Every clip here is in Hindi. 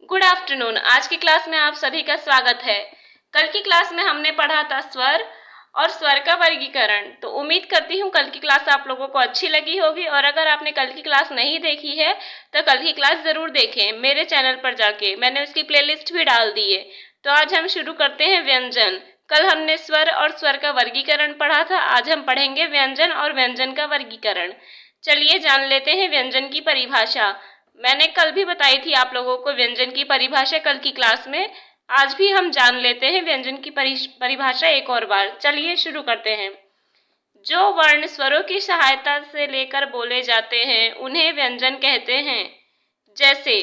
Good afternoon. आज की क्लास में आप सभी का स्वागत है। कल की क्लास में हमने पढ़ा था स्वर और स्वर का वर्गीकरण। तो उम्मीद करती हूँ कल की क्लास आप लोगों को अच्छी लगी होगी, और अगर आपने कल की क्लास नहीं देखी है तो कल की क्लास जरूर देखें। मेरे चैनल पर जाके मैंने उसकी प्लेलिस्ट भी डाल दी है। तो आज हम शुरू करते हैं व्यंजन। कल हमने स्वर और स्वर का वर्गीकरण पढ़ा था, आज हम पढ़ेंगे व्यंजन और व्यंजन का वर्गीकरण। चलिए जान लेते हैं व्यंजन की परिभाषा। मैंने कल भी बताई थी आप लोगों को व्यंजन की परिभाषा कल की क्लास में। आज भी हम जान लेते हैं व्यंजन की परिभाषा एक और बार। चलिए शुरू करते हैं। जो वर्ण स्वरों की सहायता से लेकर बोले जाते हैं उन्हें व्यंजन कहते हैं। जैसे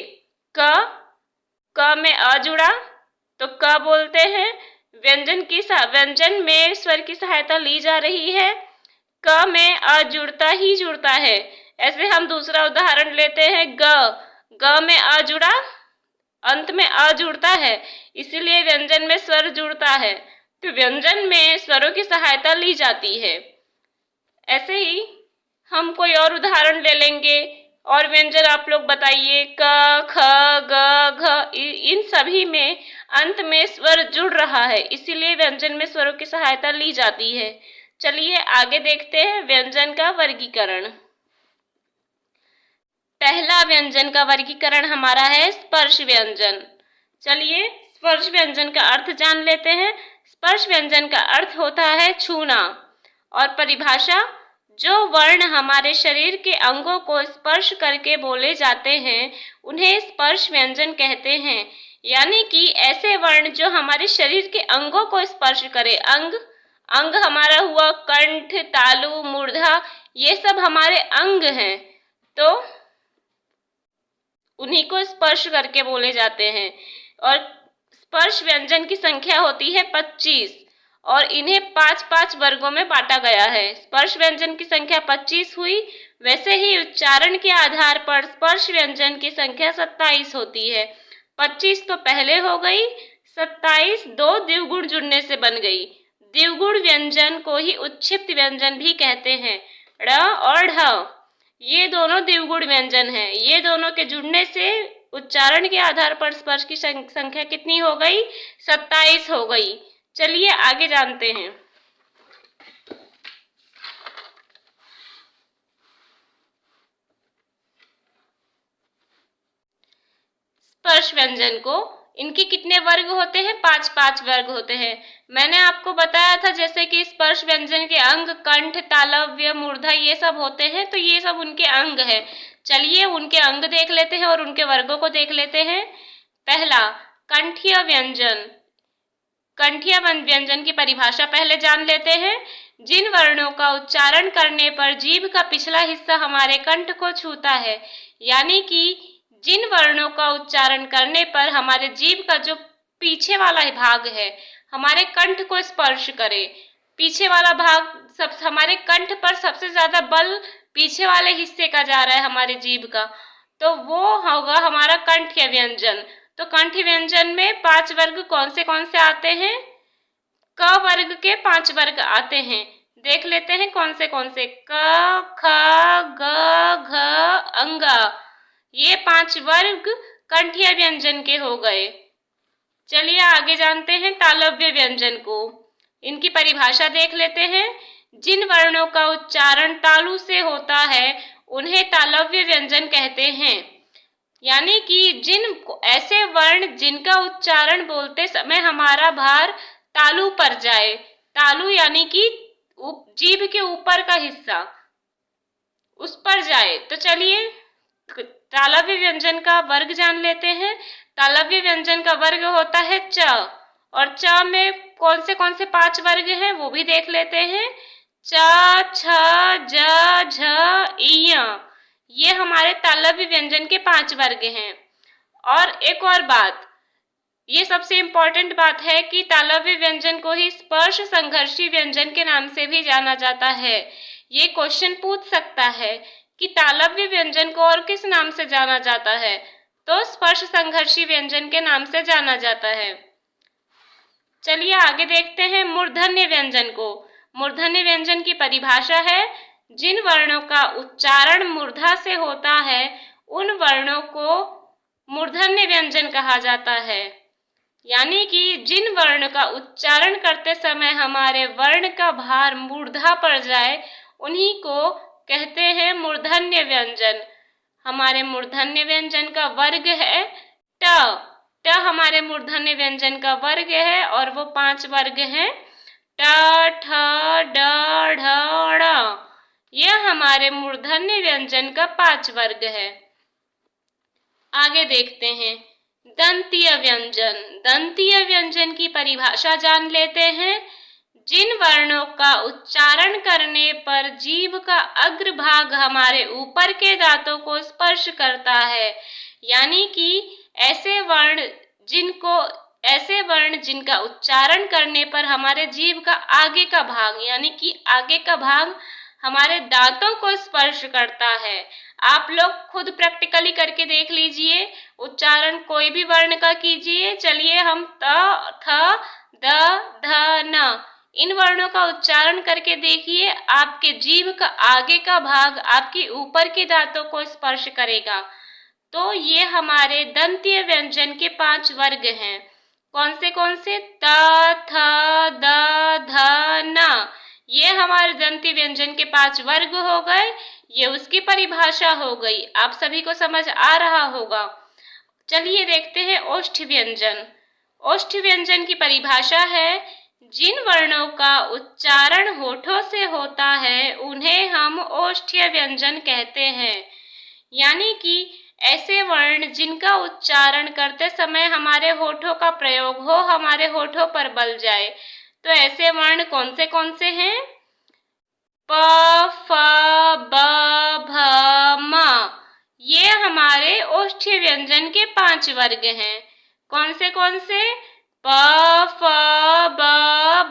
क में अ जुड़ा तो क बोलते हैं। व्यंजन में स्वर की सहायता ली जा रही है। क में अ जुड़ता ही जुड़ता है। ऐसे हम दूसरा उदाहरण लेते हैं। ग में अ जुड़ा, अंत में अ जुड़ता है, इसीलिए व्यंजन में स्वर जुड़ता है। तो व्यंजन में स्वरों की सहायता ली जाती है। ऐसे ही हम कोई और उदाहरण ले लेंगे और व्यंजन आप लोग बताइए। क, ख, ग, घ, इन सभी में अंत में स्वर जुड़ रहा है, इसीलिए व्यंजन में स्वरों की सहायता ली जाती है। चलिए आगे देखते हैं व्यंजन का वर्गीकरण। पहला व्यंजन का वर्गीकरण हमारा है स्पर्श व्यंजन। चलिए स्पर्श व्यंजन का अर्थ जान लेते हैं। स्पर्श व्यंजन का अर्थ होता है छूना। और परिभाषा, जो वर्ण हमारे शरीर के अंगों को स्पर्श करके बोले जाते हैं उन्हें स्पर्श व्यंजन कहते हैं। यानी कि ऐसे वर्ण जो हमारे शरीर के अंगों को स्पर्श करे। अंग हमारा हुआ कंठ, तालु, मूर्धा, ये सब हमारे अंग हैं, तो उन्हीं को स्पर्श करके बोले जाते हैं। और स्पर्श व्यंजन की संख्या होती है 25 और इन्हें 5-5 वर्गों में बांटा गया है। स्पर्श व्यंजन की संख्या 25 हुई, वैसे ही उच्चारण के आधार पर स्पर्श व्यंजन की संख्या 27 होती है। 25 तो पहले हो गई, 27 दो द्विगुण जुड़ने से बन गई। द्विगुण व्यंजन को ही उच्छिष्ट व्यंजन भी कहते हैं। ड़ और ढ ये दोनों द्विगुण व्यंजन हैं। ये दोनों के जुड़ने से उच्चारण के आधार पर स्पर्श की संख्या कितनी हो गई? 27 हो गई। चलिए आगे जानते हैं। स्पर्श व्यंजन को इनके कितने वर्ग होते हैं? 5-5 वर्ग होते हैं। मैंने आपको बताया था जैसे कि स्पर्श व्यंजन के अंग कंठ, तालव्य, मूर्धा ये सब होते हैं, तो ये सब उनके अंग हैं। चलिए उनके अंग देख लेते हैं और उनके वर्गों को देख लेते हैं। पहला कंठीय व्यंजन। कंठीय व्यंजन की परिभाषा पहले जान लेते हैं। जिन वर्णों का उच्चारण करने पर जीभ का पिछला हिस्सा हमारे कंठ को छूता है, यानी कि जिन वर्णों का उच्चारण करने पर हमारे जीभ का जो पीछे वाला भाग है हमारे कंठ को स्पर्श करे। पीछे वाला भाग सब हमारे कंठ पर सबसे ज्यादा बल पीछे वाले हिस्से का जा रहा है हमारे जीभ का, तो वो होगा हमारा कंठीय व्यंजन। तो कंठीय व्यंजन में 5 वर्ग कौन से आते हैं? क वर्ग के 5 वर्ग आते हैं। देख लेते हैं कौन से क, ख, ग, घ, अंग। ये 5 वर्ग कंठीय व्यंजन के हो गए। चलिए आगे जानते हैं तालव्य व्यंजन को। इनकी परिभाषा देख लेते हैं। जिन वर्णों का उच्चारण तालु से होता है उन्हें तालव्य व्यंजन कहते हैं। यानी कि जिन ऐसे वर्ण जिनका उच्चारण बोलते समय हमारा भार तालु पर जाए। तालु यानी कि जीभ के ऊपर का हिस्सा उस पर जाए। तो चलिए तालव्य व्यंजन का वर्ग जान लेते हैं। तालव्य व्यंजन का वर्ग होता है च, और च में कौन से 5 वर्ग हैं वो भी देख लेते हैं। च, छ, ज, झ, इय, ये हमारे तालव्य व्यंजन के 5 वर्ग हैं। और एक और बात, ये सबसे इम्पोर्टेंट बात है कि तालव्य व्यंजन को ही स्पर्श संघर्षी व्यंजन के नाम से भी जाना जाता है। ये क्वेश्चन पूछ सकता है कि तालव्य व्यंजन को और किस नाम से जाना जाता है, तो स्पर्श संघर्षी व्यंजन के नाम से जाना जाता है। चलिए आगे देखते हैं मूर्धन्य व्यंजन को। मूर्धन्य व्यंजन की परिभाषा है, जिन वर्णों का उच्चारण मूर्धा से होता है उन वर्णों को मूर्धन्य व्यंजन कहा जाता है। यानी कि जिन वर्ण का उच्चारण करते समय हमारे वर्ण का भार मूर्धा पड़ जाए, उन्हीं को कहते हैं मूर्धन्य व्यंजन। हमारे मूर्धन्य व्यंजन का वर्ग है ट। ट हमारे मूर्धन्य व्यंजन का वर्ग है और वो 5 वर्ग हैं। ट, ठ, ड, ढ, ण। यह हमारे मूर्धन्य व्यंजन का 5 वर्ग है। आगे देखते हैं दंतीय व्यंजन। दंतीय व्यंजन की परिभाषा जान लेते हैं। जिन वर्णों का उच्चारण करने पर जीभ का अग्रभाग हमारे ऊपर के दांतों को स्पर्श करता है, यानी कि ऐसे वर्ण जिनका उच्चारण करने पर हमारे जीभ का आगे का भाग, यानी कि आगे का भाग हमारे दांतों को स्पर्श करता है। आप लोग खुद प्रैक्टिकली करके देख लीजिए। उच्चारण कोई भी वर्ण का कीजिए। चलिए हम त, थ, द, ध, न इन वर्णों का उच्चारण करके देखिए। आपके जीभ का आगे का भाग आपके ऊपर के दांतों को स्पर्श करेगा। तो ये हमारे दंतीय व्यंजन के 5 वर्ग हैं। कौन से? त, थ, द, ध, न। ये हमारे दंती व्यंजन के 5 वर्ग हो गए। ये उसकी परिभाषा हो गई। आप सभी को समझ आ रहा होगा। चलिए देखते हैं ओष्ठ व्यंजन। ओष्ठ व्यंजन की परिभाषा है, जिन वर्णों का उच्चारण होठों से होता है उन्हें हम ओष्ठीय व्यंजन कहते हैं। यानी कि ऐसे वर्ण जिनका उच्चारण करते समय हमारे होठों का प्रयोग हो, हमारे होठों पर बल जाए। तो ऐसे वर्ण कौन से हैं? प, फ, ब, भ, म। ये हमारे ओष्ठीय व्यंजन के 5 वर्ग हैं। कौन से? प, फ, ब,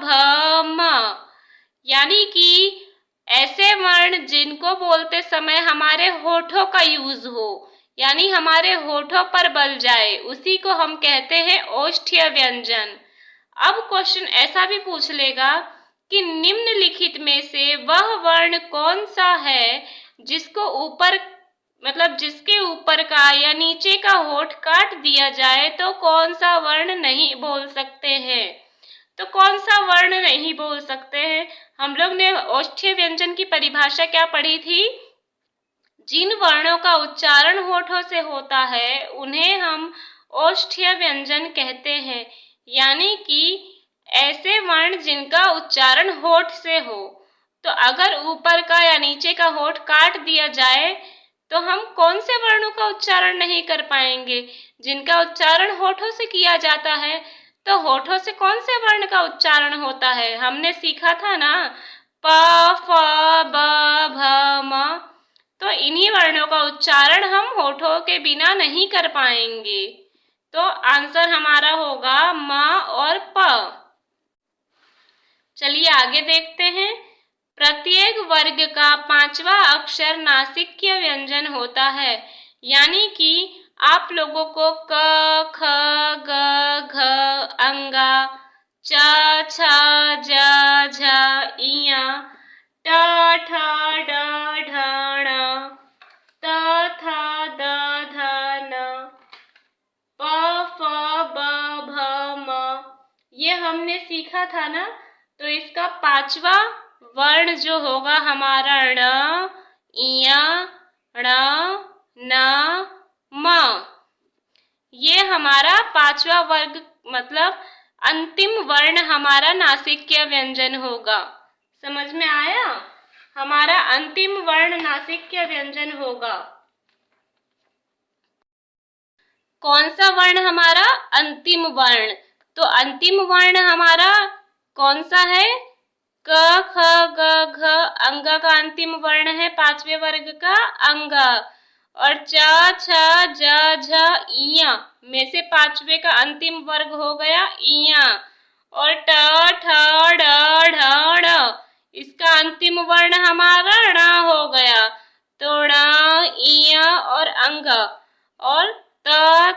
भ, म। यानी कि ऐसे वर्ण जिनको बोलते समय हमारे होठों का यूज हो, यानी हमारे होठों पर बल जाए, उसी को हम कहते हैं ओष्ठीय व्यंजन। अब क्वेश्चन ऐसा भी पूछ लेगा कि निम्नलिखित में से वह वर्ण कौन सा है जिसके ऊपर का या नीचे का होठ काट दिया जाए तो कौन सा वर्ण नहीं बोल सकते हैं। तो कौन सा वर्ण नहीं बोल सकते हैं? हम लोग ने ओष्ठीय व्यंजन की परिभाषा क्या पढ़ी थी? जिन वर्णों का उच्चारण होठों से होता है उन्हें हम ओष्ठीय व्यंजन कहते हैं। यानी कि ऐसे वर्ण जिनका उच्चारण होठ से हो। तो अगर ऊपर का या नीचे का होठ काट दिया जाए तो हम कौन से वर्णों का उच्चारण नहीं कर पाएंगे? जिनका उच्चारण होठों से किया जाता है। तो होठों से कौन से वर्ण का उच्चारण होता है? हमने सीखा था ना, प, फ, ब, भ, म। तो इन्हीं वर्णों का उच्चारण हम होठों के बिना नहीं कर पाएंगे। तो आंसर हमारा होगा म और प। चलिए आगे देखते हैं। प्रत्येक वर्ग का 5वां अक्षर नासिक्य व्यंजन होता है। यानी कि आप लोगों को क, ख, ग, घ, अंगा, च, छ, ज, झ, इया, ट, ठ, ड, ढ, ण, त, थ, द, ध, न, प, फ, ब, भ, म। ये हमने सीखा था ना। तो इसका 5वां वर्ण जो होगा हमारा ण, इया, ण, न, म। ये हमारा 5वां वर्ग मतलब अंतिम वर्ण हमारा नासिक्य व्यंजन होगा। समझ में आया? हमारा अंतिम वर्ण नासिक्य व्यंजन होगा। कौन सा वर्ण हमारा? अंतिम वर्ण। तो अंतिम वर्ण हमारा कौन सा है? क, ख, ग, घ। अंगा का अंतिम वर्ण है 5वें वर्ग का अंगा। और च, छ, ज, झ, इया में से 5वें का अंतिम वर्ग हो गया इया। और ट, ठ, ड, ढ, ण इसका अंतिम वर्ण हमारा ण हो गया। तो ण, इया और अंगा। और त,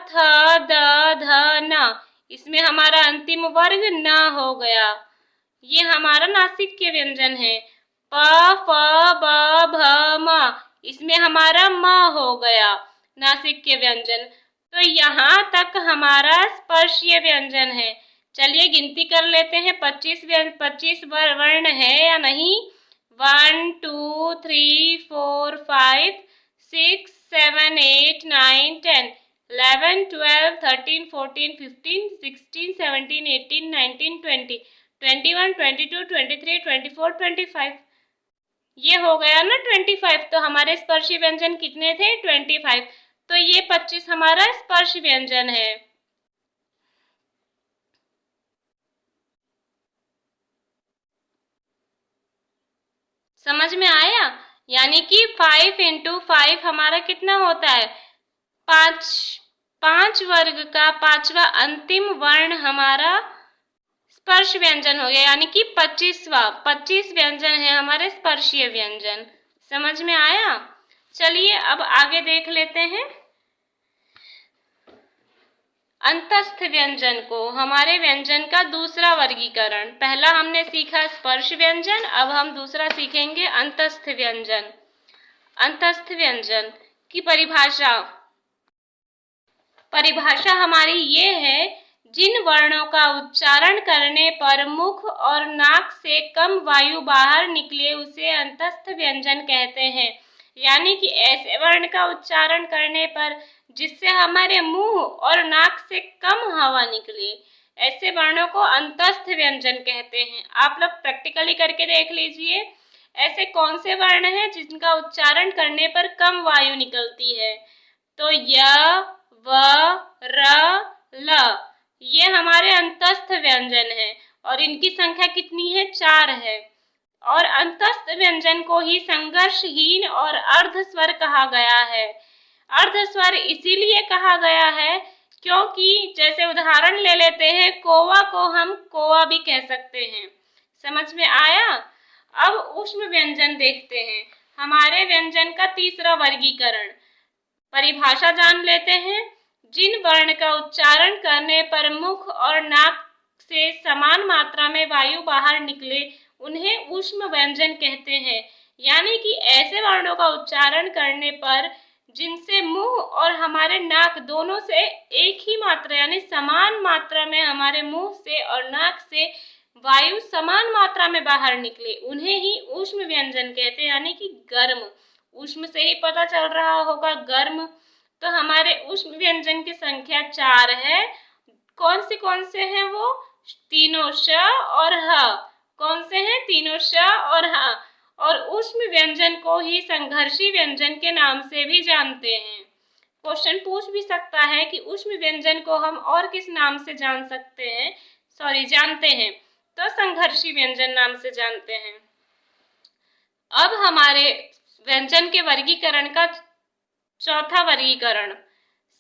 थ, द, ध, न इसमें हमारा अंतिम वर्ग न हो गया। ये हमारा नासिक्य व्यंजन है। प, फ, ब, भ, म इसमें हमारा म हो गया नासिक्य व्यंजन। तो यहाँ तक हमारा स्पर्शीय व्यंजन है। चलिए गिनती कर लेते हैं, 25 वर्ण है या नहीं। 1 2 3 4 5 6 7 8 9 10 11 12 13 14 15 16 17 18 19 20 21 22 23 24 25। ये हो गया ना 25। तो हमारे स्पर्शी व्यंजन कितने थे? 25। तो ये 25 हमारा स्पर्श व्यंजन है। समझ में आया? यानी कि 5 × 5 हमारा कितना होता है? 5। 5 वर्ग का 5वां अंतिम वर्ण हमारा स्पर्श व्यंजन हो गया, यानी कि 25 व्यंजन है हमारे स्पर्शीय व्यंजन। समझ में आया? चलिए अब आगे देख लेते हैं अंतस्थ व्यंजन को, हमारे व्यंजन का दूसरा वर्गीकरण। पहला हमने सीखा स्पर्श व्यंजन, अब हम दूसरा सीखेंगे अंतस्थ व्यंजन। अंतस्थ व्यंजन की परिभाषा हमारी ये है, जिन वर्णों का उच्चारण करने पर मुख और नाक से कम वायु बाहर निकले उसे अंतस्थ व्यंजन कहते हैं। यानी कि ऐसे वर्ण का उच्चारण करने पर जिससे हमारे मुंह और नाक से कम हवा निकले, ऐसे वर्णों को अंतस्थ व्यंजन कहते हैं। आप लोग प्रैक्टिकली करके देख लीजिए, ऐसे कौन से वर्ण हैं जिनका उच्चारण करने पर कम वायु निकलती है? तो य, व, र, ल, ये हमारे अंतस्थ व्यंजन हैं और इनकी संख्या कितनी है? 4 है। और अंतस्थ व्यंजन को ही संघर्षहीन और अर्ध स्वर कहा गया है। अर्ध स्वर इसीलिए कहा गया है क्योंकि जैसे उदाहरण ले लेते हैं, कोवा को हम कोवा भी कह सकते हैं। समझ में आया? अब ऊष्म व्यंजन देखते हैं, हमारे व्यंजन का तीसरा वर्गीकरण। परिभाषा जान लेते हैं, जिन वर्ण का उच्चारण करने पर मुख और नाक से समान मात्रा में वायु बाहर निकले उन्हें ऊष्म व्यंजन कहते हैं। यानी कि ऐसे वर्णों का उच्चारण करने पर जिनसे मुंह और हमारे नाक दोनों से एक ही मात्रा यानी समान मात्रा में हमारे मुंह से और नाक से वायु समान मात्रा में बाहर निकले, उन्हें ही ऊष्म व्यंजन कहते हैं। यानी कि गर्म, ऊष्म से ही पता चल रहा होगा गर्म। तो हमारे ऊष्म व्यंजन की संख्या 4 है। कौन से हैं वो? तीनों श और ह। कौन से हैं? तीनों श और ह। और ऊष्म व्यंजन को ही संघर्षी व्यंजन के नाम से भी जानते हैं। क्वेश्चन पूछ भी सकता है कि ऊष्म व्यंजन को हम और किस नाम से जानते हैं? तो संघर्षी व्यंजन नाम से जानते हैं। अब हमारे व्यंजन के वर्गीकरण का चौथा वर्गीकरण,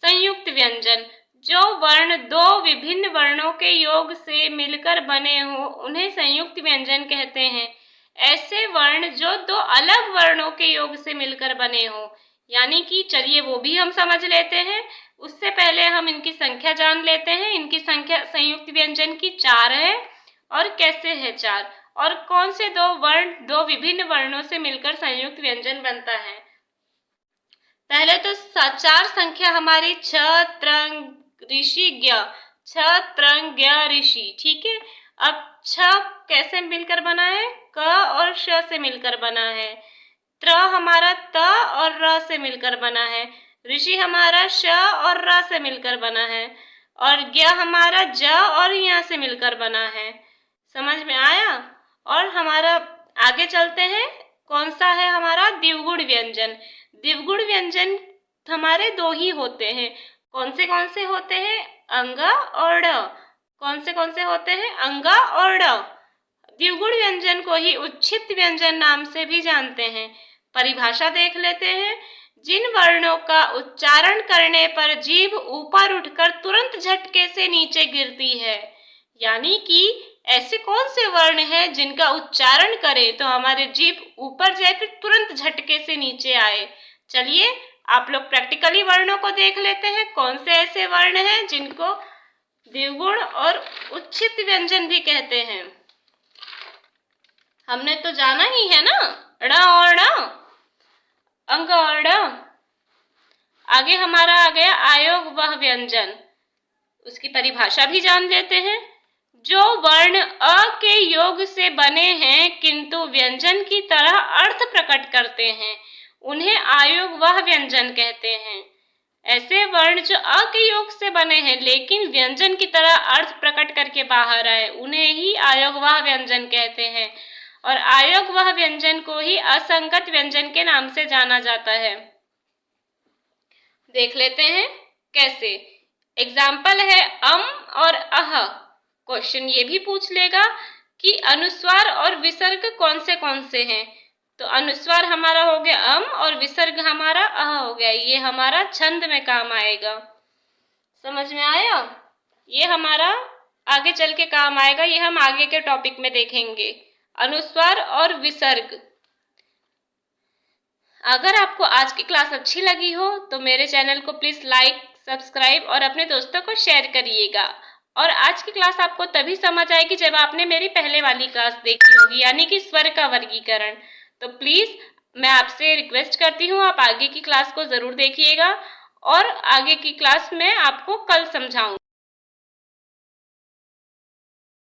संयुक्त व्यंजन। जो वर्ण दो विभिन्न वर्णों के योग से मिलकर बने हो उन्हें संयुक्त व्यंजन कहते हैं। ऐसे वर्ण जो दो अलग वर्णों के योग से मिलकर बने हो, यानी कि चलिए वो भी हम समझ लेते हैं। उससे पहले हम इनकी संख्या जान लेते हैं। इनकी संख्या संयुक्त व्यंजन की 4 है। और कैसे है 4? और कौन से दो विभिन्न वर्णों से मिलकर संयुक्त व्यंजन बनता है? पहले तो 4 संख्या हमारी छ, त्रंग, ऋषि, ज्ञ। छ, त्रंग, ज्ञ, ऋषि। ठीक है। अब छ कैसे मिलकर बना है? क और श से मिलकर बना है। त्र हमारा त और र से मिलकर बना है। ऋषि हमारा श और र से मिलकर बना है। और ज्ञ हमारा ज और य से मिलकर बना है। समझ में आया? और हमारा आगे चलते हैं, कौन सा है हमारा? द्विगुण व्यंजन। द्विगुण व्यंजन हमारे 2 ही होते हैं। कौन से होते हैं? अंग और ड। कौन से होते हैं? अंग और ड। द्विगुण व्यंजन को ही उच्छित व्यंजन नाम से भी जानते हैं। परिभाषा देख लेते हैं, जिन वर्णों का उच्चारण करने पर जीभ ऊपर उठकर तुरंत झटके से नीचे गिरती है। यानी कि ऐसे कौन से वर्ण हैं जिनका उच्चारण करें तो हमारे जीभ ऊपर जाए फिर तुरंत झटके से नीचे आए। चलिए आप लोग प्रैक्टिकली वर्णों को देख लेते हैं, कौन से ऐसे वर्ण हैं जिनको द्विगुण और उच्छित व्यंजन भी कहते हैं। हमने तो जाना ही है ना, ड़ और ण, अंग और ड। आगे हमारा आ गया अयोग वह व्यंजन, उसकी परिभाषा भी जान लेते हैं। जो वर्ण अ के योग से बने हैं किंतु व्यंजन की तरह अर्थ प्रकट करते हैं, उन्हें अयोग वह व्यंजन कहते हैं। ऐसे वर्ण जो अ के योग से बने हैं लेकिन व्यंजन की तरह अर्थ प्रकट करके बाहर आए, उन्हें ही अयोग वह व्यंजन कहते हैं। और अयोग वह व्यंजन को ही असंगत व्यंजन के नाम से जाना जाता है। देख लेते हैं कैसे। एग्जाम्पल है अम और अह। क्वेश्चन ये भी पूछ लेगा कि अनुस्वार और विसर्ग कौन से हैं। तो अनुस्वार हमारा हो गया अम और विसर्ग हमारा अह हो गया। ये हमारा छंद में काम आएगा। समझ में आया? ये हमारा आगे चल के काम आएगा। ये हम आगे के टॉपिक में देखेंगे, अनुस्वार और विसर्ग। अगर आपको आज की क्लास अच्छी लगी हो तो मेरे चैनल को प्लीज लाइक, सब्सक्राइब और अपने दोस्तों को शेयर करिएगा। और आज की क्लास आपको तभी समझ आएगी जब आपने मेरी पहले वाली क्लास देखी होगी, यानी कि स्वर का वर्गीकरण। तो प्लीज मैं आपसे रिक्वेस्ट करती हूँ आप आगे की क्लास को जरूर देखिएगा और आगे की क्लास में आपको कल समझाऊंगी।